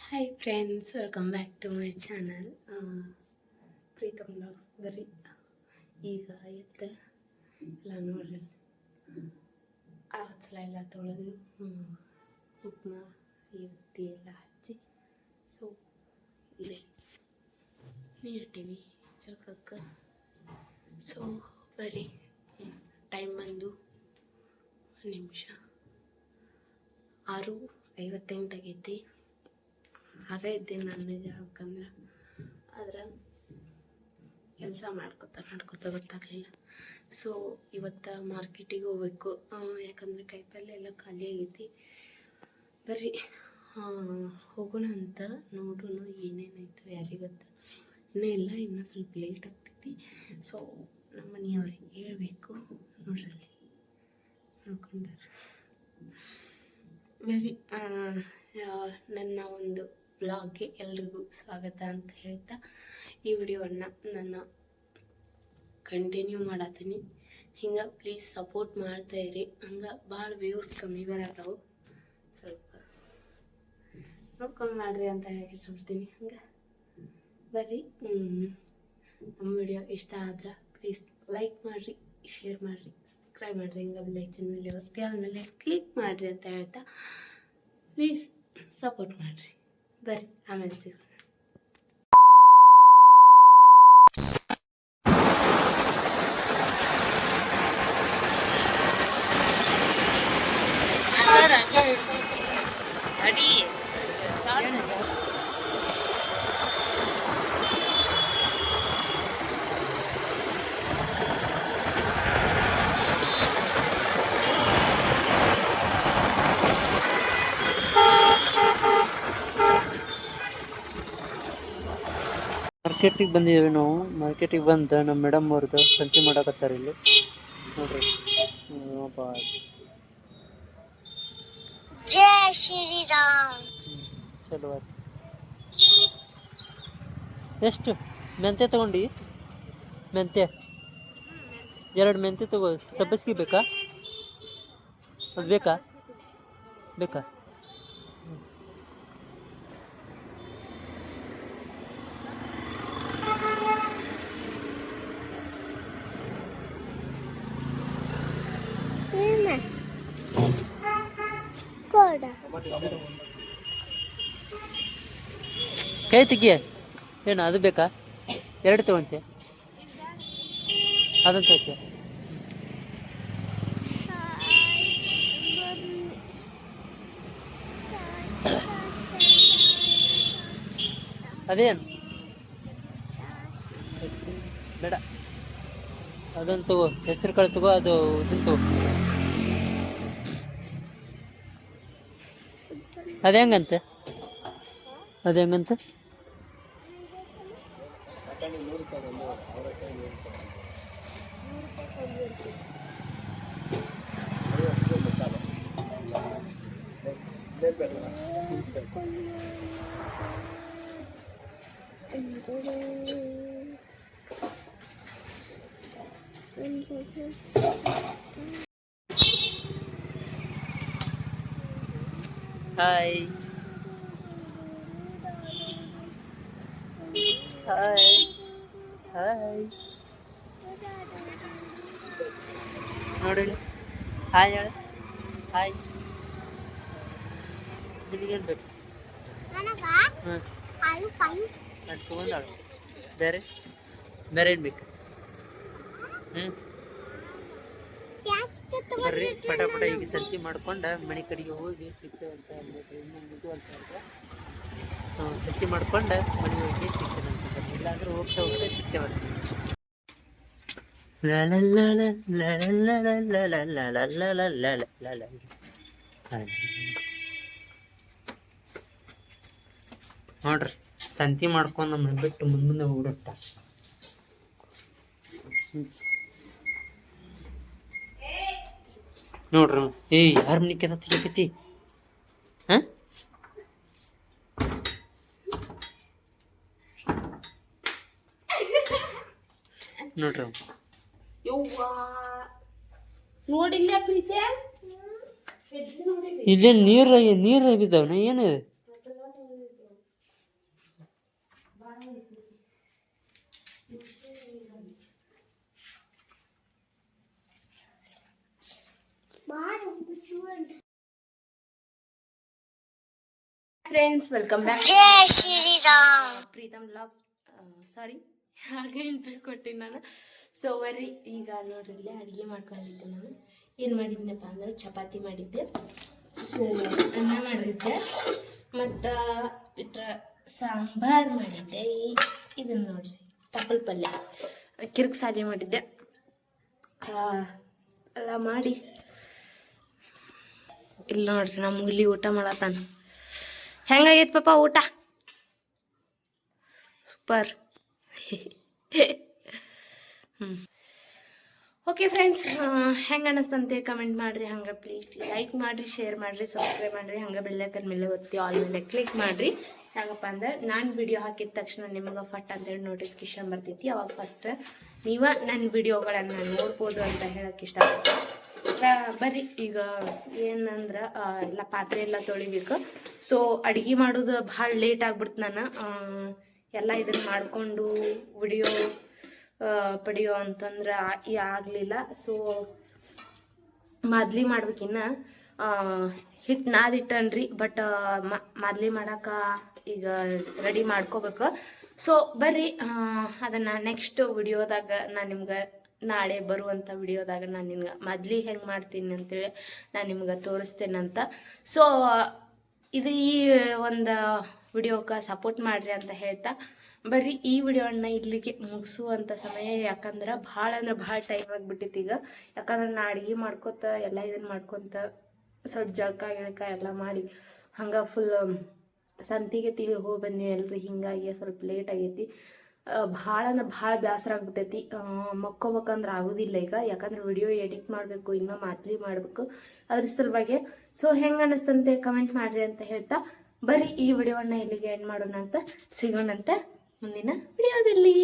Hi friends, welcome back to my channel Pritam blogs. ಬರೀ ಈಗ ಎತ್ತ ಎಲ್ಲ ನೋಡ್ರಿ, ಹಚ್ಚಲ ಎಲ್ಲ ತೊಳೆದು ಕುಕ್ಮ ಎತ್ತಿ ಎಲ್ಲ ಹಚ್ಚಿ ಸೊ ಇಲ್ಲಿ ನೀರಿಟ್ಟಿವಿ ಚಲ್ಕಕ್ಕೆ. ಸೊ ಬರೀ ಟೈಮ್ ಬಂದು 1 ನಿಮಿಷ 6:58 ಆಗೈತಿ. ಆಗ ಇದ್ದೀನಿ ನಾನು ನಿಜ ಹೇಳ್ಬೇಕಂದ್ರೆ, ಆದ್ರೆ ಕೆಲಸ ಮಾಡ್ಕೋತ ಗೊತ್ತಾಗಲಿಲ್ಲ. ಸೊ ಇವತ್ತು ಮಾರ್ಕೆಟಿಗೆ ಹೋಗ್ಬೇಕು, ಯಾಕಂದರೆ ಕಾಯಿಪಲ್ಯ ಎಲ್ಲ ಖಾಲಿ ಆಗೈತಿ. ಬರೀ ಹೋಗೋಣ ಅಂತ ನೋಡೋಣ ಏನೇನಾಯ್ತು ಯಾರಿಗತ್ತ. ಇನ್ನೂ ಸ್ವಲ್ಪ ಲೇಟ್ ಆಗ್ತೈತಿ. ಸೊ ನಮ್ಮ ಮನೆಯವ್ರಿಗೆ ಹೇಳ್ಬೇಕು ನೋಡ್ರಲ್ಲಿ ನೋಡ್ಕೊಂಡಾರೆ. ಬರೀ ನನ್ನ ಒಂದು ಬ್ಲಾಗ್ಗೆ ಎಲ್ರಿಗೂ ಸ್ವಾಗತ ಅಂತ ಹೇಳ್ತಾ ಈ ವಿಡಿಯೋವನ್ನು ನಾನು ಕಂಟಿನ್ಯೂ ಮಾಡತ್ತೀನಿ. ಹಿಂಗೆ ಪ್ಲೀಸ್ ಸಪೋರ್ಟ್ ಮಾಡ್ತಾಯಿರಿ. ಹಂಗೆ ಭಾಳ ವ್ಯೂಸ್ ಕಮ್ಮಿ ಬರತ್ತವು, ಸ್ವಲ್ಪ ನೋಡ್ಕೊಂಡು ಮಾಡ್ರಿ ಅಂತ ಹೇಳಕ್ಕೆ ಇಷ್ಟಪಡ್ತೀನಿ. ಹಂಗೆ ಬರ್ರಿ, ನಮ್ಮ ವಿಡಿಯೋ ಇಷ್ಟ ಆದ್ರೆ ಪ್ಲೀಸ್ ಲೈಕ್ ಮಾಡಿರಿ, ಶೇರ್ ಮಾಡಿರಿ, ಸಬ್ಸ್ಕ್ರೈಬ್ ಮಾಡಿರಿ. ಹಿಂಗೆ ಬೆಲ್ಲೈಕನ್ ಮೇಲೆ ಒತ್ತಿ ಆಮೇಲೆ ಕ್ಲಿಕ್ ಮಾಡಿರಿ ಅಂತ ಹೇಳ್ತಾ ಪ್ಲೀಸ್ ಸಪೋರ್ಟ್ ಮಾಡಿರಿ. ಬರ್ರಿ, ಆಮೇಲೆ ಸಿಗೋಣ. ಮಾರ್ಕೆಟಿಗೆ ಬಂದಿದ್ದೇವೆ ನಾವು. ಮಾರ್ಕೆಟಿಗೆ ಬಂದು ನಮ್ಮ ಮೇಡಮ್ ಅವ್ರದ್ದು ಸಂತೆ ಮಾಡಕತ್ತಾರೆ ಇಲ್ಲಿ ನೋಡ್ರಿ. ಜೈ ಶ್ರೀರಾಮ್. ಚಲೋ ಆಯ್ತು. ಎಷ್ಟು ಮೆಂತ್ಯ ತಗೊಂಡು? ಮೆಂತ್ಯ 2 ಮೆಂತ್ಯ ತಗೋ. ಸಬ್ಬಸ್ಗೆ ಬೇಕಾ? ಅದು ಬೇಕಾ? ಕೈ ತೆಗಿಯ. ಏನು ಅದು ಬೇಕಾ? 2 ತಗೊಂತೆ, ಅದನ್ನು ತಗೋತೀಯ? ಅದೇನು ಬೇಡ, ಅದನ್ನು ತಗೋ. ಹೆಸರು ಕಾಳು ತಗೋ, ಅದು ಇದನ್ನು ತಗೋ. ಅದು ಹೆಂಗಂತೆ? ಹಾಯ್ ನೋಡಿ, ಹಾಯ್ ಹೇಳ. ಹಾಯ್. ನಿನಗೇನು ಬೇಕು? ಅದು ತೊಗೊಂಡಾಳು. ಬೇರೆ ಏನು ಬೇಕು? ಬರ್ರಿ ಪಟ ಈಗ ಸಂತಿ ಮಾಡ್ಕೊಂಡು ಮನೆ ಕಡೆಗೆ ಹೋಗಿ ಸಿಗ್ತೇವೆ ಅಂತ ಸಂತಿ ಮಾಡ್ಕೊಂಡು ಮನೆಗೆ ಹೋಗಿ ಸಿಗ್ತೇವೆ ಅಂತ. ಇಲ್ಲಾಂದ್ರೆ ಹೋಗ್ತಾ ಸಿಗ್ತೇವೆ. ನೋಡ್ರಿ, ಸಂತಿ ಮಾಡ್ಕೊಂಡು ನಮ್ಮನ್ನ ಬಿಟ್ಟು ಮುಂದೆ ಹೋಗ್ಬಿಟ್ಟ. ನೋಡ್ರಿ, ಯಾರ ಮನೆ ಕೆದ ತೆಗಿಕತಿ? ನೋಡ್ರಿ, ನೋಡಿಲ್ಲ ಪ್ರೀತಿ, ಇಲ್ಲೇ ನೀರು ಬಿದ್ದಾವನ? ಏನಿದೆ? ಫ್ರೆಂಡ್ಸ್ ವೆಲ್ಕಮ್ ಬ್ಯಾಕ್ जय श्री राम ಪ್ರೀತಮ್ ಬ್ಲಾಗ್ಸ್. ಸಾರಿ ಹಾಗೆ ಇಂಟ್ರೆಸ್ಟ್ ಕೊಟ್ಟಿನಿ ನಾನು. ಸೊ ಬರ್ರಿ ಈಗ ನೋಡ್ರಿ ಇಲ್ಲೇ ಅಡುಗೆ ಮಾಡ್ಕೊಂಡಿದ್ದೆ. ನಾನು ಏನು ಮಾಡಿದ್ನಪ್ಪ ಅಂದ್ರೆ ಚಪಾತಿ ಮಾಡಿದ್ದೆ, ಸೊ ಅನ್ನ ಮಾಡಿದ್ದೆ, ಮತ್ತು ಬಿಟ್ರೆ ಸಾಂಬಾರು ಮಾಡಿದ್ದೆ. ಇದನ್ನು ನೋಡ್ರಿ ತಪ್ಪಲ್ ಪಲ್ಯ, ಕಿರ್ಕ್ ಸಾಲಿ ಮಾಡಿದ್ದೆ. ಎಲ್ಲ ಮಾಡಿ ಇಲ್ಲಿ ನೋಡ್ರಿ ನಮ್ಮ ಹುಲಿ ಊಟ ಮಾಡತ್ತಾನ. ಹೆಂಗಾಗೈತೆ ಪಾಪ ಊಟ? ಸೂಪರ್. ಓಕೆ ಫ್ರೆಂಡ್ಸ್, ಹೆಂಗೆ ಅನ್ನಿಸ್ತಂತೆ ಕಮೆಂಟ್ ಮಾಡಿರಿ. ಹಂಗೆ ಪ್ಲೀಸ್ ಲೈಕ್ ಮಾಡಿರಿ, ಶೇರ್ ಮಾಡಿರಿ, ಸಬ್ಸ್ಕ್ರೈಬ್ ಮಾಡಿರಿ. ಹಂಗೆ ಬೆಲ್ಲೈಕನ್ ಮೇಲೆ ಒತ್ತಿ ಆಲ್ ಮೇಲೆ ಕ್ಲಿಕ್ ಮಾಡಿರಿ. ಹೆಂಗಪ್ಪ ಅಂದ್ರೆ ನಾನು ವಿಡಿಯೋ ಹಾಕಿದ ತಕ್ಷಣ ನಿಮಗೆ ಫಟ್ ಅಂತೇಳಿ ನೋಟಿಫಿಕೇಶನ್ ಬರ್ತೈತಿ. ಅವಾಗ ಫಸ್ಟ್ ನೀವು ನನ್ನ ವಿಡಿಯೋಗಳನ್ನು ನೋಡ್ಬೋದು ಅಂತ ಹೇಳಕ್ಕೆ ಇಷ್ಟಪಡ್ತೀನಿ. ಬರ್ರಿ ಈಗ ಏನಂದ್ರೆ ಎಲ್ಲ ಪಾತ್ರೆ ಎಲ್ಲ ತೊಳಿಬೇಕು. ಸೊ ಅಡುಗೆ ಮಾಡೋದು ಭಾಳ ಲೇಟ್ ಆಗ್ಬಿಡ್ತು. ನಾನು ಎಲ್ಲ ಇದನ್ನು ಮಾಡಿಕೊಂಡು ವಿಡಿಯೋ ಪಡಿಯೋ ಅಂತಂದ್ರೆ ಆಗಲಿಲ್ಲ. ಸೊ ಮಾದ್ಲಿ ಮಾಡ್ಬೇಕಿನ್ನ ಹಿಟ್ಟು ನಾದಿಟ್ಟನ್ರಿ, ಬಟ್ ಮಾದ್ಲಿ ಮಾಡಕ್ಕೆ ಈಗ ರೆಡಿ ಮಾಡ್ಕೋಬೇಕು. ಸೊ ಬರ್ರಿ ಅದನ್ನು ನೆಕ್ಸ್ಟ್ ವಿಡಿಯೋದಾಗ ನಾನು ನಿಮ್ಗೆ ನಾಳೆ ಬರುವಂಥ ವಿಡಿಯೋದಾಗ ನಾನು ನಿಮ್ಗೆ ಮಾದ್ಲಿ ಹೆಂಗೆ ಮಾಡ್ತೀನಿ ಅಂತೇಳಿ ನಾನು ನಿಮ್ಗೆ ತೋರಿಸ್ತೇನಂತ. ಸೊ ಇದು ಈ ಒಂದು ವಿಡಿಯೋಕ್ಕೆ ಸಪೋರ್ಟ್ ಮಾಡಿರಿ ಅಂತ ಹೇಳ್ತಾ ಬರ್ರಿ ಈ ವಿಡಿಯೋನ ಇಲ್ಲಿಗೆ ಮುಗಿಸುವಂಥ ಸಮಯ. ಯಾಕಂದ್ರೆ ಭಾಳ ಅಂದ್ರೆ ಭಾಳ ಟೈಮ್ ಆಗಿಬಿಟ್ಟಿತ್ತು ಈಗ. ಯಾಕಂದ್ರೆ ನಾ ಅಡುಗೆ ಮಾಡ್ಕೊತ ಎಲ್ಲ ಇದನ್ನು ಮಾಡ್ಕೊತ ಸ್ವಲ್ಪ ಜಳಕ ಗಿಳಕ ಎಲ್ಲ ಮಾಡಿ ಹಂಗೆ ಫುಲ್ ಸಂತಿಗೆ ಹೋಗಿ ಬಂದ್ವಿ ಎಲ್ರಿ. ಹಿಂಗಾಗಿ ಸ್ವಲ್ಪ ಲೇಟ್ ಆಗೈತಿ. ಭಾಳ ಅಂದ್ರೆ ಭಾಳ ಬೇಸರ ಆಗ್ಬಿಟ್ಟೈತಿ. ಮಕ್ಕೋಬೇಕಂದ್ರೆ ಆಗೋದಿಲ್ಲ ಈಗ, ಯಾಕಂದ್ರೆ ವಿಡಿಯೋ ಎಡಿಟ್ ಮಾಡಬೇಕು, ಇನ್ನೂ ಮಾದ್ಲಿ ಮಾಡಬೇಕು, ಅದ್ರ ಸಲುವಾಗಿ. ಸೊ ಹೆಂಗೆ ಅನ್ನಿಸ್ತಂತೆ ಕಮೆಂಟ್ ಮಾಡಿರಿ ಅಂತ ಹೇಳ್ತಾ ಬರ್ರಿ ಈ ವಿಡಿಯೋನ ಇಲ್ಲಿಗೆ ಎಂಡ್ ಮಾಡೋಣ ಅಂತ. ಸಿಗೋಣಂತೆ ಮುಂದಿನ ವಿಡಿಯೋದಲ್ಲಿ.